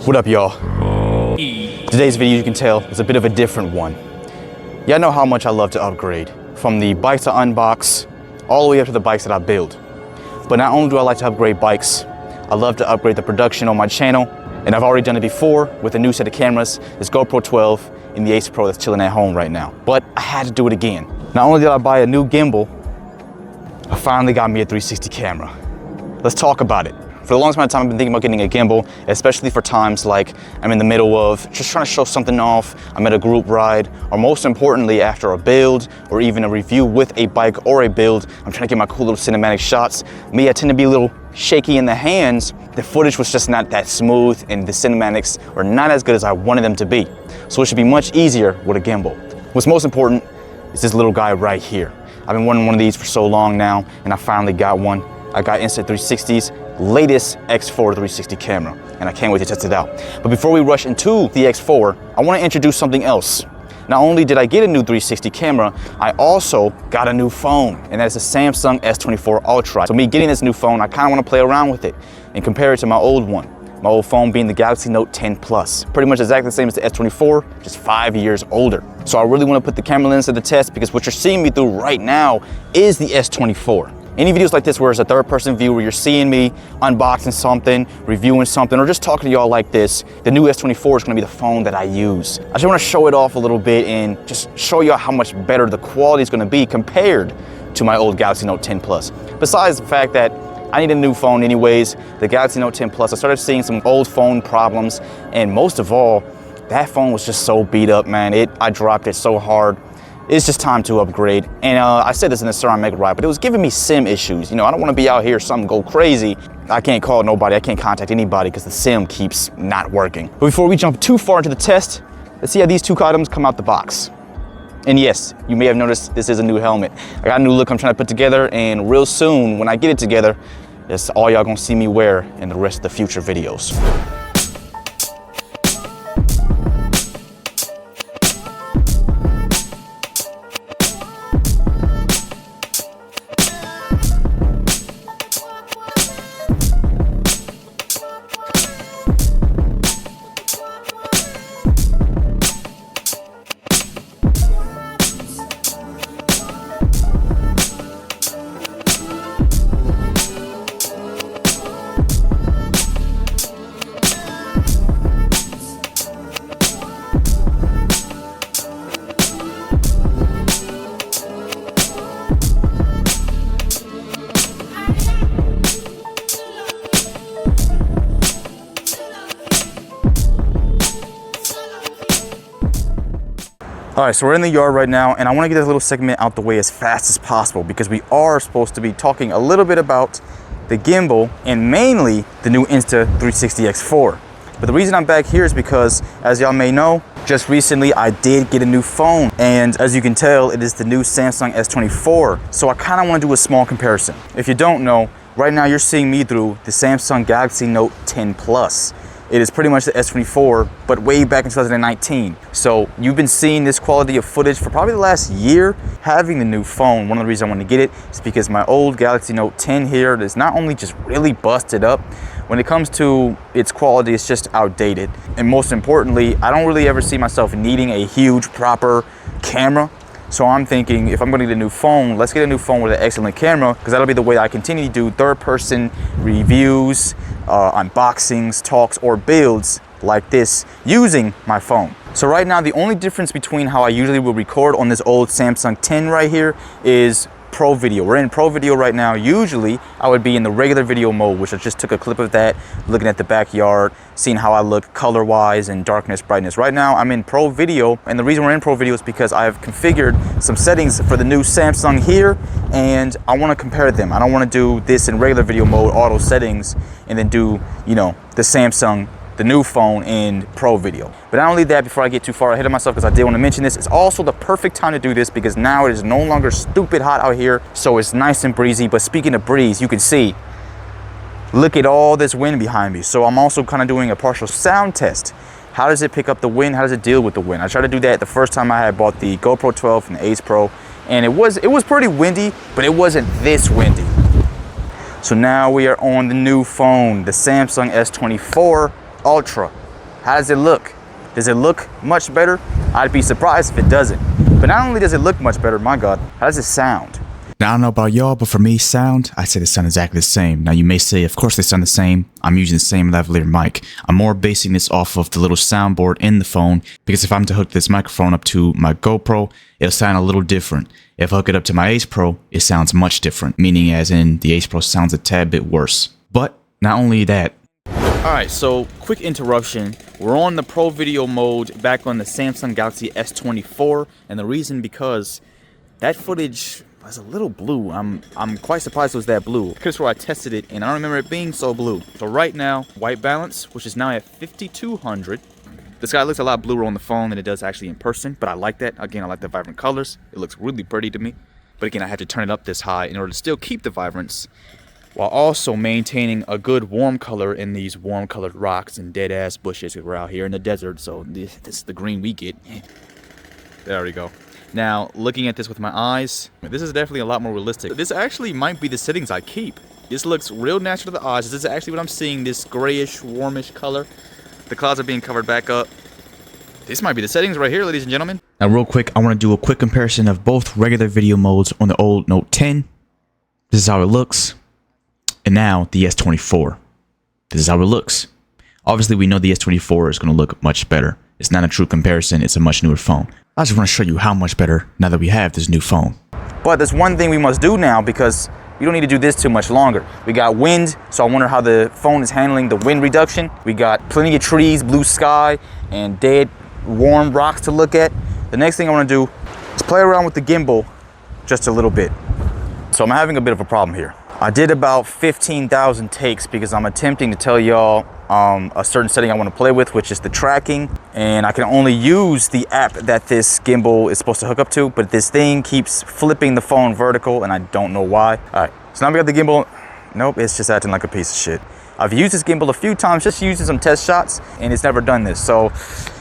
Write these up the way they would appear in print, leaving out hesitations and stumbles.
What up, y'all? Today's video, you can tell, is a bit of a different one. Y'all know how much I love to upgrade, from the bikes I unbox all the way up to the bikes that I build. But not only do I like to upgrade bikes, I love to upgrade the production on my channel, and I've already done it before with a new set of cameras, this GoPro 12 and the Ace Pro that's chilling at home right now. But I had to do it again. Not only did I buy a new gimbal, I finally got me a 360 camera. Let's talk about it. For the longest amount of time, I've been thinking about getting a gimbal, especially for times like I'm in the middle of just trying to show something off, I'm at a group ride, or most importantly, after a build or even a review with a bike or a build, I'm trying to get my cool little cinematic shots. Me, I tend to be a little shaky in the hands. The footage was just not that smooth and the cinematics were not as good as I wanted them to be. So it should be much easier with a gimbal. What's most important is this little guy right here. I've been wanting one of these for so long now, and I finally got one. I got Insta360's latest X4 360 camera, and I can't wait to test it out. But before we rush into the X4, I want to introduce something else. Not only did I get a new 360 camera, I also got a new phone, and that's a Samsung S24 Ultra. So me getting this new phone, I kind of want to play around with it and compare it to my old one. My old phone being the Galaxy Note 10 Plus. Pretty much exactly the same as the S24, just 5 years older. So I really want to put the camera lens to the test because what you're seeing me through right now is the S24. Any videos like this where it's a third-person view where you're seeing me unboxing something, reviewing something, or just talking to y'all like this, the new S24 is gonna be the phone that I use. I just wanna show it off a little bit and just show y'all how much better the quality is gonna be compared to my old Galaxy Note 10 Plus. Besides the fact that I need a new phone anyways, the Galaxy Note 10 Plus, I started seeing some old phone problems, and most of all, that phone was just so beat up, man. I dropped it so hard. It's just time to upgrade. And I said this in the Sir Mega Ride, but it was giving me sim issues. You know, I don't want to be out here, something go crazy. I can't call nobody, I can't contact anybody because the sim keeps not working. But before we jump too far into the test, let's see how these two items come out the box. And yes, you may have noticed this is a new helmet. I got a new look I'm trying to put together, and real soon, when I get it together, that's all y'all gonna see me wear in the rest of the future videos. All right, so we're in the yard right now, and I want to get this little segment out the way as fast as possible because we are supposed to be talking a little bit about the gimbal and mainly the new Insta360 X4. But the reason I'm back here is because, as y'all may know, just recently I did get a new phone, and as you can tell, it is the new Samsung S24. So I kind of want to do a small comparison. If you don't know, right now you're seeing me through the Samsung Galaxy Note 10 Plus. It is pretty much the S24, but way back in 2019. So you've been seeing this quality of footage for probably the last year. Having the new phone, one of the reasons I wanted to get it is because my old Galaxy Note 10 here is not only just really busted up, when it comes to its quality, it's just outdated. And most importantly, I don't really ever see myself needing a huge proper camera. So I'm thinking, if I'm gonna get a new phone, let's get a new phone with an excellent camera, because that'll be the way I continue to do third-person reviews, unboxings, talks, or builds like this using my phone. So right now, the only difference between how I usually will record on this old Samsung 10 right here is Pro Video. We're in Pro Video right now. Usually I would be in the regular video mode, which I just took a clip of that, looking at the backyard, seeing how I look color wise and darkness, brightness. Right now I'm in Pro Video, and the reason we're in Pro Video is because I've configured some settings for the new Samsung here, and I want to compare them. I don't want to do this in regular video mode, auto settings, and then do, you know, the Samsung, the new phone in Pro Video. But not only that, before I get too far ahead of myself, because I did want to mention this, it's also the perfect time to do this because now it is no longer stupid hot out here, so it's nice and breezy. But speaking of breeze, you can see, look at all this wind behind me. So I'm also kind of doing a partial sound test. How does it pick up the wind? How does it deal with the wind? I tried to do that the first time I had bought the GoPro 12 and the Ace Pro, and it was pretty windy, but it wasn't this windy. So now we are on the new phone, the Samsung S24 Ultra. How does it look? Does it look much better? I'd be surprised if it doesn't. But not only does it look much better, my God, how does it sound? Now, I don't know about y'all, but for me, sound, I say they sound exactly the same. Now, you may say, of course they sound the same. I'm using the same lavalier mic. I'm more basing this off of the little soundboard in the phone, because if I'm to hook this microphone up to my GoPro, it'll sound a little different. If I hook it up to my Ace Pro, it sounds much different, meaning as in the Ace Pro sounds a tad bit worse. But not only that. Alright, so quick interruption. We're on the Pro Video mode back on the Samsung Galaxy S24, and the reason because that footage was a little blue. I'm quite surprised it was that blue. Because where I tested it, and I don't remember it being so blue. So right now, white balance, which is now at 5200. The sky looks a lot bluer on the phone than it does actually in person, but I like that. Again, I like the vibrant colors. It looks really pretty to me. But again, I had to turn it up this high in order to still keep the vibrance, while also maintaining a good warm color in these warm colored rocks and dead ass bushes. We're out here in the desert, so this is the green we get. There we go. Now, looking at this with my eyes, this is definitely a lot more realistic. This actually might be the settings I keep. This looks real natural to the eyes. This is actually what I'm seeing, this grayish, warmish color. The clouds are being covered back up. This might be the settings right here, ladies and gentlemen. Now, real quick, I want to do a quick comparison of both regular video modes on the old Note 10. This is how it looks. And now the S24. This is how it looks. Obviously, we know the S24 is going to look much better. It's not a true comparison. It's a much newer phone. I just want to show you how much better now that we have this new phone. But there's one thing we must do now, because we don't need to do this too much longer. We got wind, so I wonder how the phone is handling the wind reduction. We got plenty of trees, blue sky, and dead, warm rocks to look at. The next thing I want to do is play around with the gimbal just a little bit. So I'm having a bit of a problem here. I did about 15,000 takes because I'm attempting to tell y'all a certain setting I want to play with, which is the tracking, and I can only use the app that this gimbal is supposed to hook up to, but this thing keeps flipping the phone vertical and I don't know why. All right, so now we got the gimbal. Nope, it's just acting like a piece of shit. I've used this gimbal a few times, just using some test shots, and it's never done this. So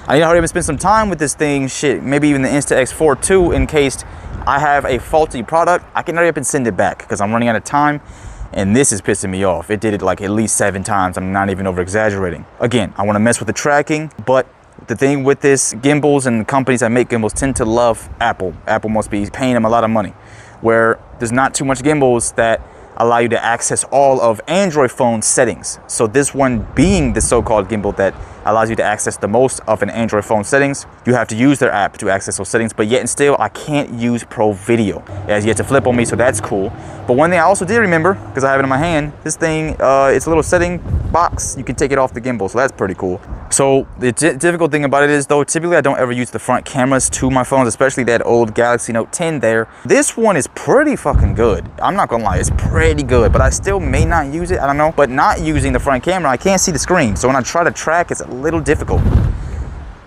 I need to hurry up and spend some time with this thing, shit, maybe even the Insta X4 too, in case I have a faulty product. I can hurry up and send it back because I'm running out of time, and this is pissing me off. It did it like at least 7 times. I'm not even over exaggerating. Again, I want to mess with the tracking, but the thing with this, gimbals and companies that make gimbals tend to love Apple. Apple must be paying them a lot of money, where there's not too much gimbals that allow you to access all of Android phone settings. So this one being the so-called gimbal that allows you to access the most of an Android phone settings, you have to use their app to access those settings, but yet and still I can't use Pro Video. It has yet to flip on me, so that's cool. But one thing I also did remember, because I have it in my hand, this thing, it's a little setting box. You can take it off the gimbal, so that's pretty cool. So the difficult thing about it is, though, typically I don't ever use the front cameras to my phones, especially that old Galaxy Note 10 there. This one is pretty fucking good. I'm not gonna lie, it's pretty good, but I still may not use it, I don't know. But not using the front camera, I can't see the screen. So when I try to track, it's a little difficult.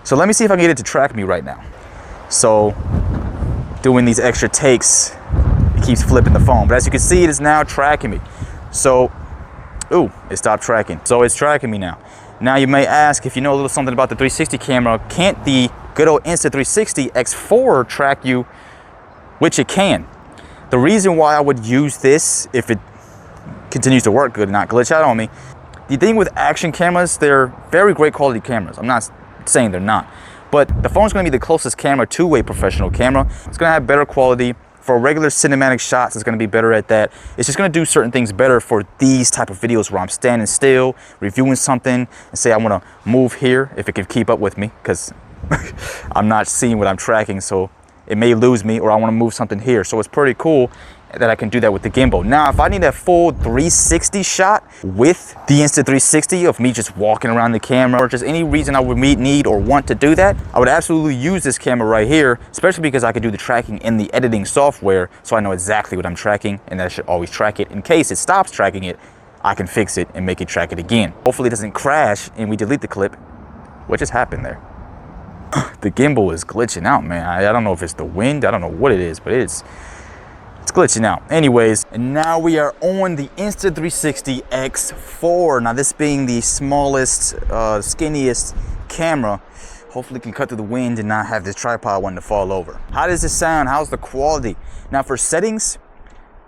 So let me see if I can get it to track me right now. So doing these extra takes, it keeps flipping the phone. But as you can see, it is now tracking me. So, ooh, it stopped tracking. So it's tracking me now. Now you may ask, if you know a little something about the 360 camera, can't the good old Insta360 X4 track you? Which it can. The reason why I would use this, if it continues to work good and not glitch out on me, the thing with action cameras, they're very great quality cameras. I'm not saying they're not, but the phone's gonna be the closest camera to a professional camera. It's gonna have better quality. For regular cinematic shots, it's gonna be better at that. It's just gonna do certain things better for these type of videos where I'm standing still, reviewing something, and say I wanna move here, if it can keep up with me, because I'm not seeing what I'm tracking, so it may lose me, or I wanna move something here. So it's pretty cool that I can do that with the gimbal. Now, if I need a full 360 shot with the Insta360 of me just walking around the camera, or just any reason I would need or want to do that, I would absolutely use this camera right here, especially because I could do the tracking in the editing software, so I know exactly what I'm tracking, and that I should always track it. In case it stops tracking it, I can fix it and make it track it again. Hopefully it doesn't crash and we delete the clip. What just happened there? The gimbal is glitching out, man. I don't know if it's the wind, I don't know what it is, but it's glitching out. Anyways, and now we are on the Insta360 X4. Now this being the smallest, skinniest camera, hopefully can cut through the wind and not have this tripod one to fall over. How does this sound? How's the quality? Now for settings,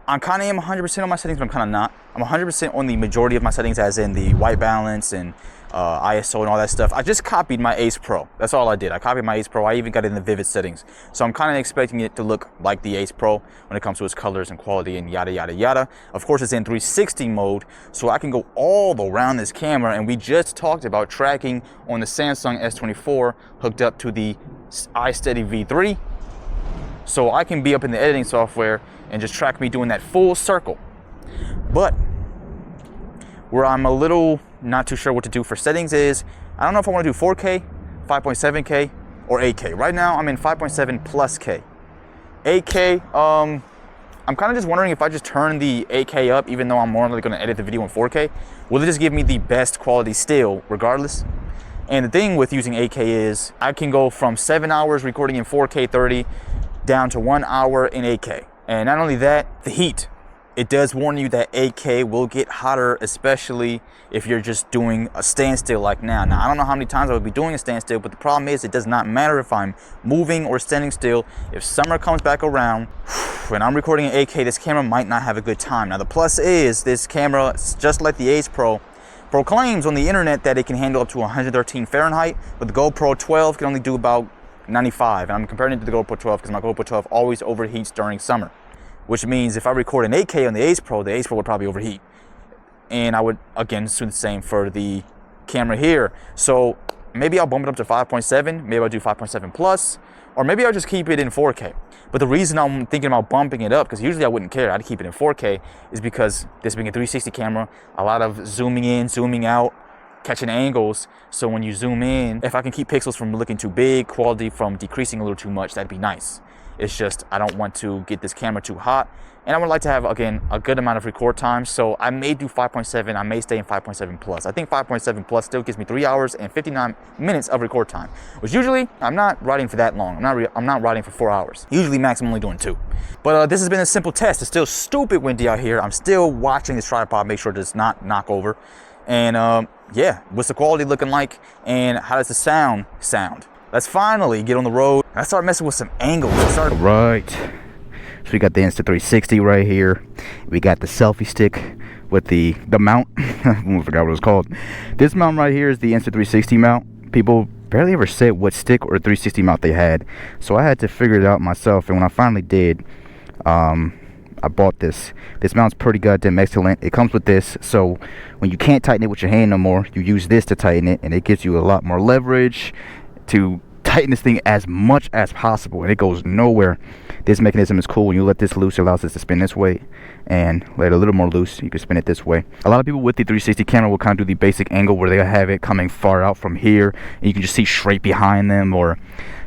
I kind of am 100% on my settings, but I'm kind of not. I'm 100% on the majority of my settings, as in the white balance and ISO and all that stuff. I just copied my Ace Pro. That's all I did. I copied my Ace Pro. I even got it in the vivid settings. So I'm kind of expecting it to look like the Ace Pro when it comes to its colors and quality and yada, yada, yada. Of course, it's in 360 mode, so I can go all around this camera. And we just talked about tracking on the Samsung S24 hooked up to the iSteady V3. So I can be up in the editing software and just track me doing that full circle. But where I'm a little not too sure what to do for settings is, I don't know if I want to do 4K, 5.7K, or 8K. Right now, I'm in 5.7 plus K. 8K, I'm kind of just wondering if I just turn the 8K up, even though I'm more likely going to edit the video in 4K, will it just give me the best quality still, regardless? And the thing with using 8K is, I can go from 7 hours recording in 4K 30 down to 1 hour in 8K. And not only that, the heat. It does warn you that 8K will get hotter, especially if you're just doing a standstill like now. Now, I don't know how many times I would be doing a standstill, but the problem is it does not matter if I'm moving or standing still. If summer comes back around, when I'm recording in 8K, this camera might not have a good time. Now, the plus is this camera, just like the Ace Pro, proclaims on the internet that it can handle up to 113 Fahrenheit, but the GoPro 12 can only do about 95. And I'm comparing it to the GoPro 12 because my GoPro 12 always overheats during summer. Which means if I record in 8K on the Ace Pro would probably overheat. And I would, again, do the same for the camera here. So maybe I'll bump it up to 5.7, maybe I'll do 5.7 plus, or maybe I'll just keep it in 4K. But the reason I'm thinking about bumping it up, because usually I wouldn't care, I'd keep it in 4K, is because this being a 360 camera, a lot of zooming in, zooming out, catching angles. So when you zoom in, if I can keep pixels from looking too big, quality from decreasing a little too much, that'd be nice. It's just, I don't want to get this camera too hot. And I would like to have, again, a good amount of record time. So I may do 5.7, I may stay in 5.7 plus. I think 5.7 plus still gives me 3 hours and 59 minutes of record time, which usually I'm not writing for that long. I'm not writing for 4 hours. Usually max, I'm only doing 2. But this has been a simple test. It's still stupid windy out here. I'm still watching this tripod, make sure it does not knock over. And yeah, what's the quality looking like? And how does the sound sound? Let's finally get on the road. I start messing with some angles. Right. So we got the Insta360 right here. We got the selfie stick with the mount. I forgot what it was called. This mount right here is the Insta360 mount. People barely ever said what stick or 360 mount they had. So I had to figure it out myself. And when I finally did, I bought this. This mount's pretty goddamn excellent. It comes with this, so when you can't tighten it with your hand no more, you use this to tighten it, and it gives you a lot more leverage to tighten this thing as much as possible, and it goes nowhere. This mechanism is cool. When you let this loose, it allows it to spin this way, and let it a little more loose, you can spin it this way. A lot of people with the 360 camera will kind of do the basic angle where they have it coming far out from here, and you can just see straight behind them or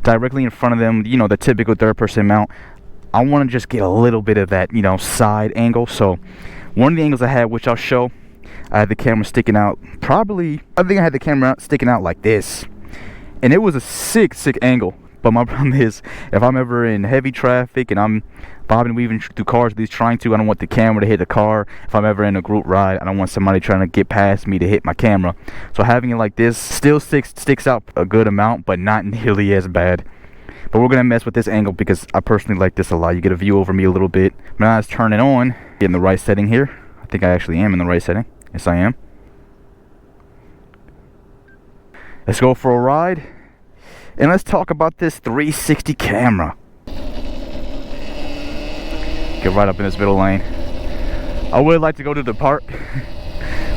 directly in front of them, you know, the typical third-person mount. I want to just get a little bit of that, you know, side angle. So one of the angles I had, which I'll show, I had the camera sticking out, I think I had the camera sticking out like this. And it was a sick angle. But my problem is, if I'm ever in heavy traffic and I'm bobbing and weaving through cars, at least trying to, I don't want the camera to hit the car. If I'm ever in a group ride, I don't want somebody trying to get past me to hit my camera. So having it like this still sticks out a good amount, but not nearly as bad. But we're gonna mess with this angle because I personally like this a lot. You get a view over me a little bit. Now let's turn it on. Get in the right setting here. I think I actually am in the right setting. Yes, I am. Let's go for a ride. And let's talk about this 360 camera. Get right up in this middle lane. I would like to go to the park,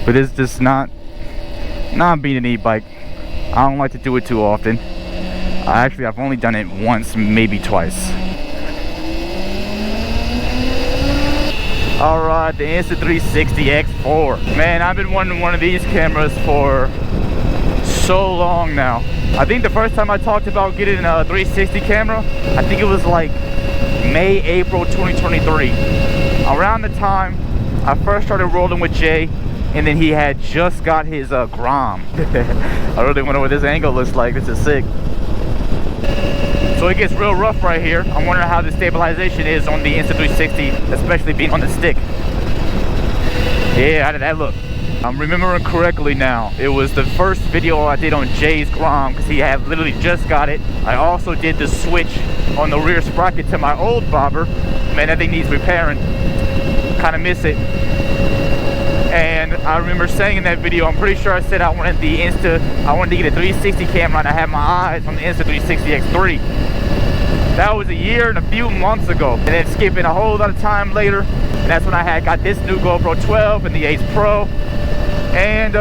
but it's just not being an e-bike. I don't like to do it too often. I've only done it once, maybe twice. Alright, the Insta360 X4. Man, I've been wanting one of these cameras for so long now. I think the first time I talked about getting a 360 camera, I think it was like May, April 2023. Around the time I first started rolling with Jay, and then he had just got his Grom. I really wonder what this angle looks like. This is sick. So it gets real rough right here. I'm wondering how the stabilization is on the Insta360, especially being on the stick. Yeah, how did that look? I'm remembering correctly now. It was the first video I did on Jay's Grom because he had literally just got it. I also did the switch on the rear sprocket to my old bobber. Man, that thing needs repairing. Kind of miss it. And I remember saying in that video, I'm pretty sure I said I wanted to get a 360 camera, and I had my eyes on the Insta360 X3. That was a year and a few months ago. And then skipping a whole lot of time later, and that's when I got this new GoPro 12 and the Ace Pro, and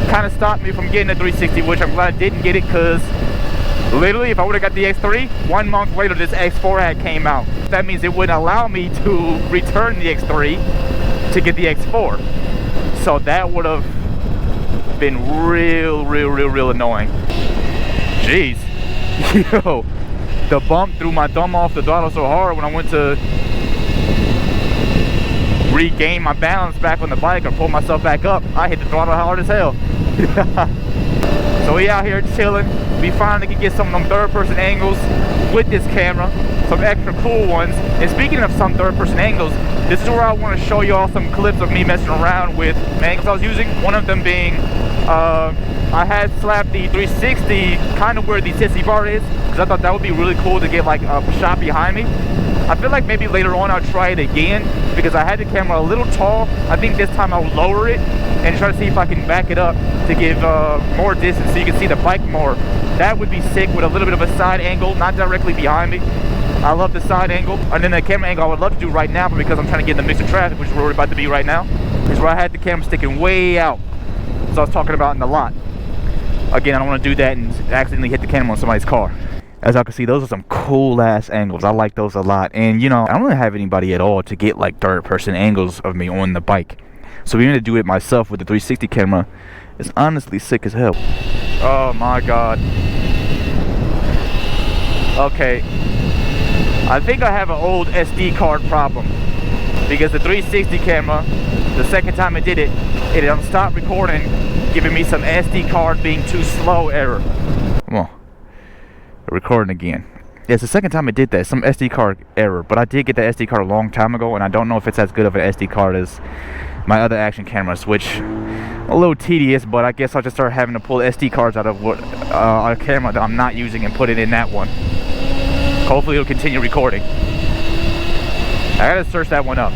kind of stopped me from getting a 360, which I'm glad I didn't get it, because literally, if I would have got the X3, 1 month later this X4 ad came out. That means it wouldn't allow me to return the X3 to get the X4. So that would have been real annoying. Jeez. Yo, the bump threw my thumb off the throttle so hard when I went to regain my balance back on the bike or pull myself back up. I hit the throttle hard as hell. So we out here chilling. We finally can get some of them third-person angles with this camera, some extra cool ones. And speaking of some third-person angles, this is where I want to show y'all some clips of me messing around with angles I was using. One of them being, I had slapped the 360 kind of where the sissy bar is, because I thought that would be really cool to get like a shot behind me. I feel like maybe later on I'll try it again, because I had the camera a little tall. I think this time I'll lower it and try to see if I can back it up to give more distance so you can see the bike more. That would be sick with a little bit of a side angle, not directly behind me. I love the side angle. And then the camera angle I would love to do right now, but because I'm trying to get in the mix of traffic, which is where we're about to be right now, is where I had the camera sticking way out. So I was talking about in the lot. Again, I don't want to do that and accidentally hit the camera on somebody's car. As y'all can see, those are some cool ass angles. I like those a lot. And you know, I don't really have anybody at all to get like third person angles of me on the bike. So being able to do it myself with the 360 camera is honestly sick as hell. Oh my god. Okay. I think I have an old SD card problem. Because the 360 camera, the second time I did it, it stopped recording, giving me some SD card being too slow error. Come on. Recording again. Yeah, it's the second time I did that. Some SD card error, but I did get the SD card a long time ago, and I don't know if it's as good of an SD card as my other action cameras, which a little tedious, but I guess I'll just start having to pull SD cards out of a camera that I'm not using and put it in that one. Hopefully it'll continue recording. I gotta search that one up.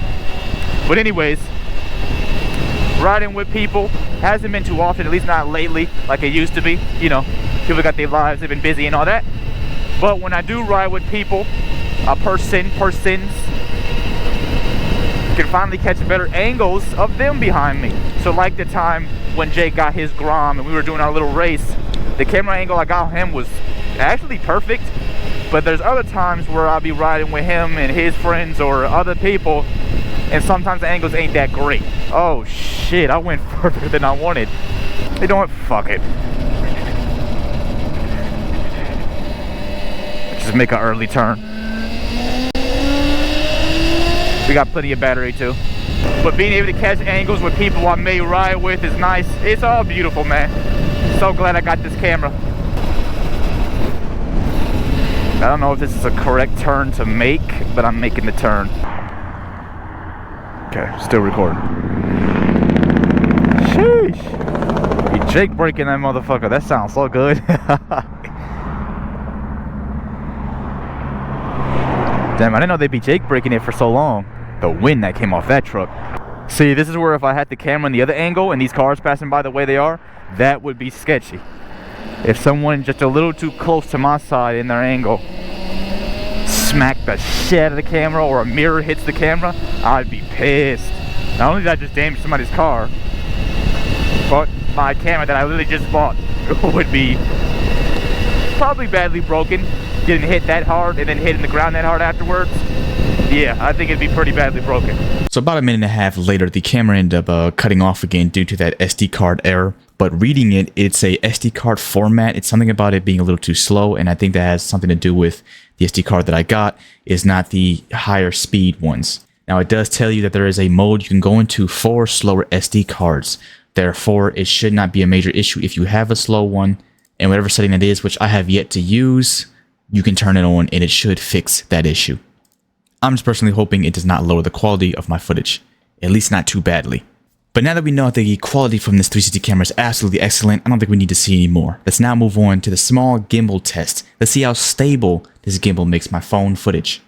But anyways, riding with people hasn't been too often, at least not lately like it used to be. You know, people got their lives, they've been busy and all that. But when I do ride with people, persons, can finally catch better angles of them behind me. So like the time when Jake got his Grom and we were doing our little race, the camera angle I got him was actually perfect. But there's other times where I'll be riding with him and his friends or other people, and sometimes the angles ain't that great. Oh shit, I went further than I wanted. You know what? Fuck it. Just make an early turn. We got plenty of battery too. But being able to catch angles with people I may ride with is nice. It's all beautiful, man. So glad I got this camera. I don't know if this is a correct turn to make, but I'm making the turn. Okay, still recording. Sheesh. Be Jake breaking that motherfucker. That sounds so good. Damn, I didn't know they'd be Jake breaking it for so long. The wind that came off that truck. See, this is where if I had the camera in the other angle and these cars passing by the way they are, that would be sketchy. If someone just a little too close to my side in their angle smack the shit out of the camera, or a mirror hits the camera, I'd be pissed. Not only did I just damage somebody's car, but my camera that I literally just bought would be probably badly broken, getting hit that hard and then hitting the ground that hard afterwards. Yeah, I think it'd be pretty badly broken. So about a minute and a half later, the camera ended up cutting off again due to that SD card error. But reading it, it's a SD card format. It's something about it being a little too slow, and I think that has something to do with the SD card that I got is not the higher speed ones. Now, it does tell you that there is a mode you can go into for slower SD cards. Therefore, it should not be a major issue if you have a slow one, and whatever setting it is, which I have yet to use, you can turn it on and it should fix that issue. I'm just personally hoping it does not lower the quality of my footage, at least not too badly. But now that we know the quality from this 360 camera is absolutely excellent, I don't think we need to see any more. Let's now move on to the small gimbal test. Let's see how stable this gimbal makes my phone footage.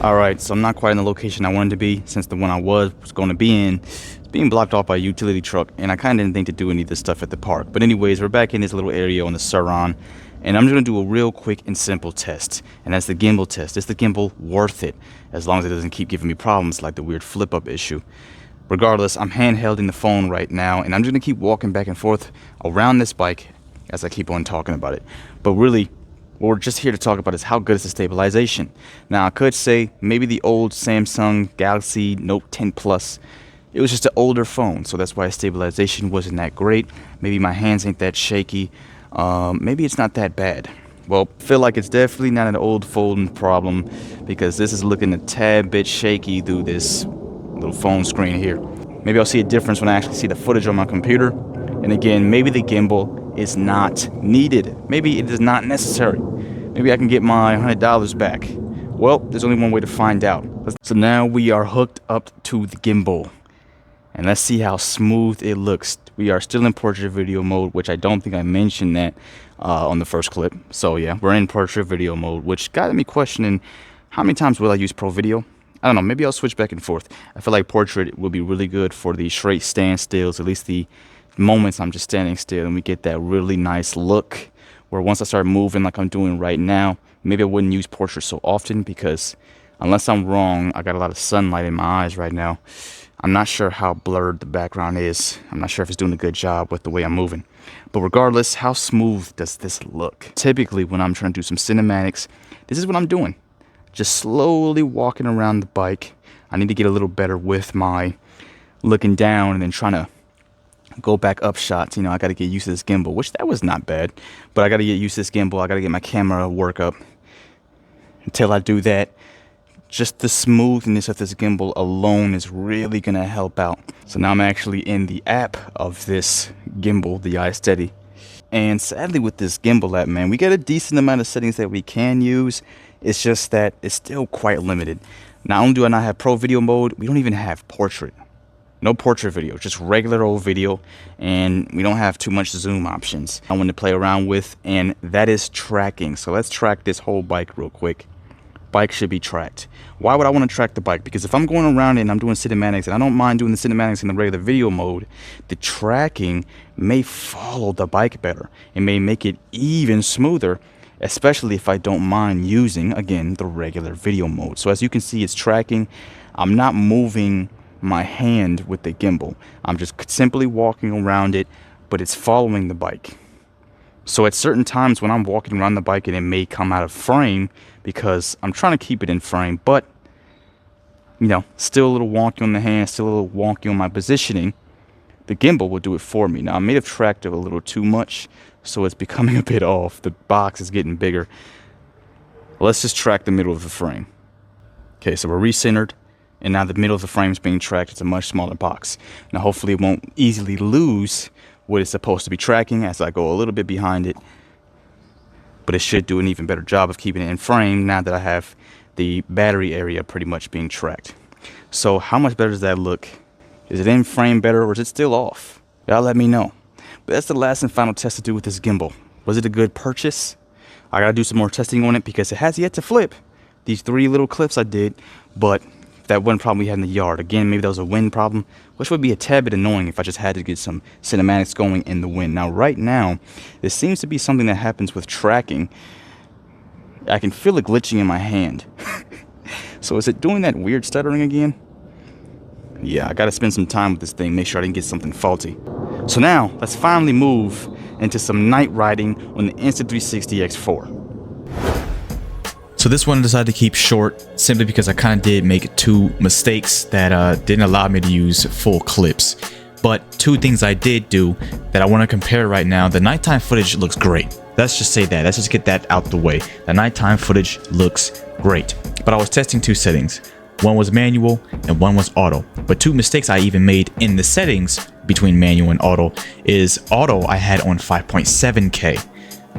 All right, so I'm not quite in the location I wanted to be, since the one I was going to be in is being blocked off by a utility truck, and I kind of didn't think to do any of this stuff at the park. But anyways, we're back in this little area on the Suron, and I'm just going to do a real quick and simple test, and that's the gimbal test. Is the gimbal worth it, as long as it doesn't keep giving me problems like the weird flip-up issue? Regardless, I'm handhelding the phone right now, and I'm just going to keep walking back and forth around this bike as I keep on talking about it. But really, what we're just here to talk about is how good is the stabilization. Now, I could say maybe the old Samsung Galaxy Note 10 Plus, it was just an older phone, so that's why stabilization wasn't that great. Maybe my hands ain't that shaky. Maybe it's not that bad. Well, I feel like it's definitely not an old folding problem, because this is looking a tad bit shaky through this little phone screen here. Maybe I'll see a difference when I actually see the footage on my computer. And again, maybe the gimbal is not needed. Maybe it is not necessary. Maybe I can get my $100 back. Well, there's only one way to find out. So now we are hooked up to the gimbal, and let's see how smooth it looks. We are still in portrait video mode, which I don't think I mentioned that on the first clip. So yeah, we're in portrait video mode, which got me questioning how many times will I use pro video. I don't know, maybe I'll switch back and forth. I feel like portrait will be really good for the straight standstills, at least the moments I'm just standing still, and we get that really nice look. Where once I start moving like I'm doing right now, maybe I wouldn't use portrait so often, because unless I'm wrong, I got a lot of sunlight in my eyes right now. I'm not sure how blurred the background is. I'm not sure if it's doing a good job with the way I'm moving. But regardless, how smooth does this look? Typically, when I'm trying to do some cinematics, this is what I'm doing. Just slowly walking around the bike. I need to get a little better with my looking down and then trying to go back up shots. You know, I got to get used to this gimbal, which that was not bad, but I got to get used to this gimbal. I got to get my camera work up. Until I do that, just the smoothness of this gimbal alone is really gonna help out. So now I'm actually in the app of this gimbal, the iSteady. And sadly with this gimbal app, man, we got a decent amount of settings that we can use. It's just that it's still quite limited. Not only do I not have pro video mode, we don't even have portrait. No portrait video, just regular old video, and we don't have too much zoom options I want to play around with, and that is tracking. So let's track this whole bike real quick. Bike should be tracked. Why would I want to track the bike? Because if I'm going around and I'm doing cinematics, and I don't mind doing the cinematics in the regular video mode, the tracking may follow the bike better. It may make it even smoother, especially if I don't mind using, again, the regular video mode. So as you can see, it's tracking. I'm not moving my hand with the gimbal. I'm just simply walking around it, but it's following the bike. So at certain times when I'm walking around the bike and it may come out of frame because I'm trying to keep it in frame, but you know, still a little wonky on the hand, still a little wonky on my positioning, the gimbal will do it for me. Now I may have tracked it a little too much, so it's becoming a bit off. The box is getting bigger. Let's just track the middle of the frame. Okay, so we're recentered. And now the middle of the frame is being tracked. It's a much smaller box. Now hopefully it won't easily lose what it's supposed to be tracking as I go a little bit behind it. But it should do an even better job of keeping it in frame now that I have the battery area pretty much being tracked. So how much better does that look? Is it in frame better, or is it still off? Y'all let me know. But that's the last and final test to do with this gimbal. Was it a good purchase? I gotta do some more testing on it because it has yet to flip. These 3 little clips I did, but that one problem we had in the yard. Again, maybe that was a wind problem, which would be a tad bit annoying if I just had to get some cinematics going in the wind. Now, right now, this seems to be something that happens with tracking. I can feel it glitching in my hand. So is it doing that weird stuttering again? Yeah, I gotta spend some time with this thing, make sure I didn't get something faulty. So now, let's finally move into some night riding on the Insta360 X4. So this one I decided to keep short simply because I kind of did make 2 mistakes that didn't allow me to use full clips. But 2 things I did do that I want to compare right now. The nighttime footage looks great. Let's just say that. Let's just get that out the way. The nighttime footage looks great. But I was testing 2 settings. One was manual and one was auto. But 2 mistakes I even made in the settings between manual and auto is auto I had on 5.7K.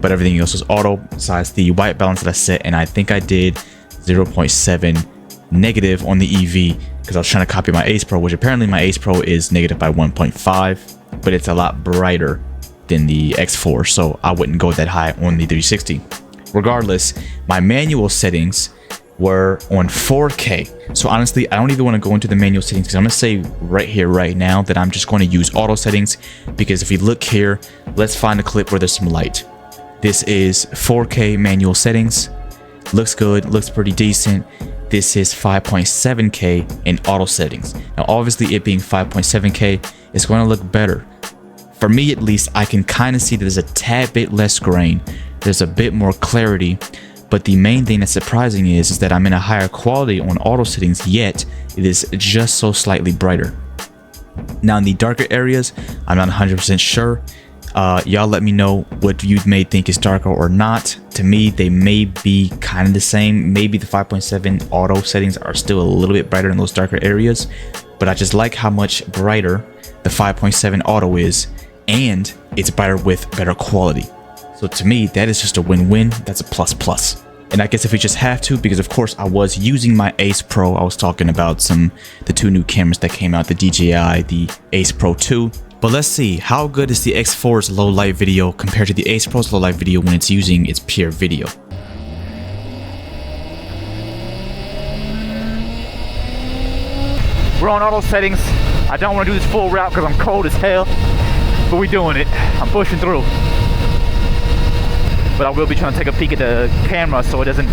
But everything else was auto besides the white balance that I set, and I think I did 0.7 negative on the EV because I was trying to copy my Ace Pro, which apparently my Ace Pro is negative by 1.5, but it's a lot brighter than the X4, so I wouldn't go that high on the 360. Regardless, my manual settings were on 4K. So honestly, I don't even want to go into the manual settings because I'm going to say right here, right now, that I'm just going to use auto settings, because if we look here, let's find a clip where there's some light. This is 4K manual settings. Looks good, looks pretty decent. This is 5.7K in auto settings. Now, obviously, it being 5.7K, it's going to look better. For me, at least, I can kind of see that there's a tad bit less grain. There's a bit more clarity. But the main thing that's surprising is that I'm in a higher quality on auto settings, yet it is just so slightly brighter. Now, in the darker areas, I'm not 100% sure. Y'all let me know what you may think is darker or not. To me, they may be kind of the same. Maybe the 5.7 auto settings are still a little bit brighter in those darker areas, but I just like how much brighter the 5.7 auto is, and it's brighter with better quality. So to me, that is just a win-win. That's a plus. And I guess if we just have to, because of course I was using my Ace Pro. I was talking about the two new cameras that came out, the DJI, the Ace Pro 2. But let's see, how good is the X4's low light video compared to the Ace Pro's low light video when it's using its pure video? We're on auto settings. I don't want to do this full route because I'm cold as hell, but we're doing it. I'm pushing through. But I will be trying to take a peek at the camera so it doesn't,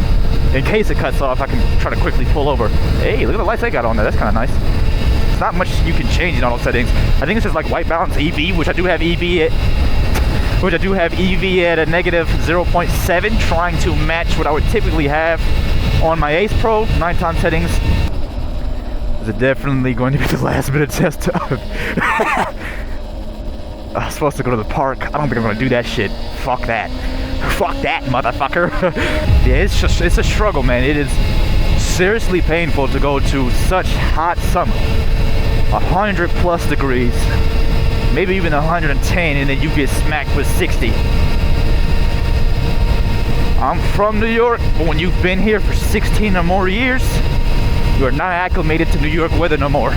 in case it cuts off, I can try to quickly pull over. Hey, look at the lights I got on there. That's kind of nice. It's not much you can change in auto settings. I think it's just like white balance EV, which I do have EV at a negative 0.7, trying to match what I would typically have on my Ace Pro. Nighttime settings. This is definitely going to be the last bit of test time. I was supposed to go to the park. I don't think I'm gonna do that shit. Fuck that. Fuck that, motherfucker. Yeah, it's a struggle, man. It is seriously painful to go to such hot summer, 100+ degrees, maybe even 110, and then you get smacked with 60. I'm from New York, but when you've been here for 16 or more years, you are not acclimated to New York weather no more.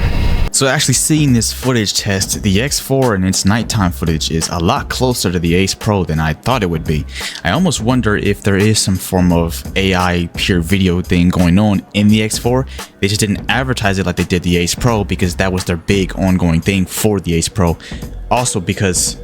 So actually seeing this footage test, the X4 and its nighttime footage is a lot closer to the Ace Pro than I thought it would be. I almost wonder if there is some form of AI pure video thing going on in the X4. They just didn't advertise it like they did the Ace Pro because that was their big ongoing thing for the Ace Pro. Also because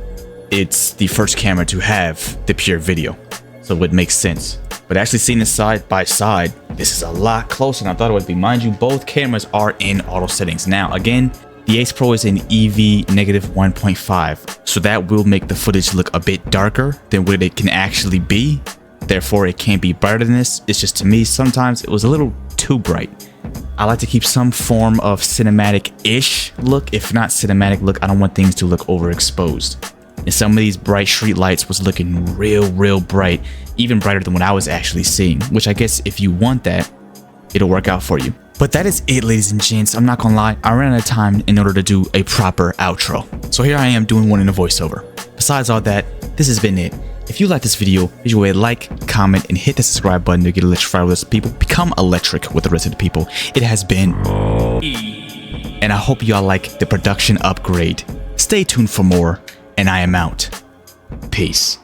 it's the first camera to have the pure video, so it would make sense. But actually seeing this side by side, this is a lot closer than I thought it would be. Mind you, both cameras are in auto settings. Now, again, the Ace Pro is in EV negative 1.5, so that will make the footage look a bit darker than what it can actually be. Therefore, it can't be brighter than this. It's just, to me, sometimes it was a little too bright. I like to keep some form of cinematic-ish look. If not cinematic look, I don't want things to look overexposed. And some of these bright street lights was looking real bright, even brighter than what I was actually seeing, which I guess if you want that, it'll work out for you. But that is it, ladies and gents. I'm not gonna lie, I ran out of time in order to do a proper outro. So here I am doing one in a voiceover. Besides all that, this has been it. If you like this video, please go ahead, like, comment, and hit the subscribe button to get electrified with the rest of the people. Become electric with the rest of the people. It has been and I hope y'all like the production upgrade. Stay tuned for more, and I am out. Peace.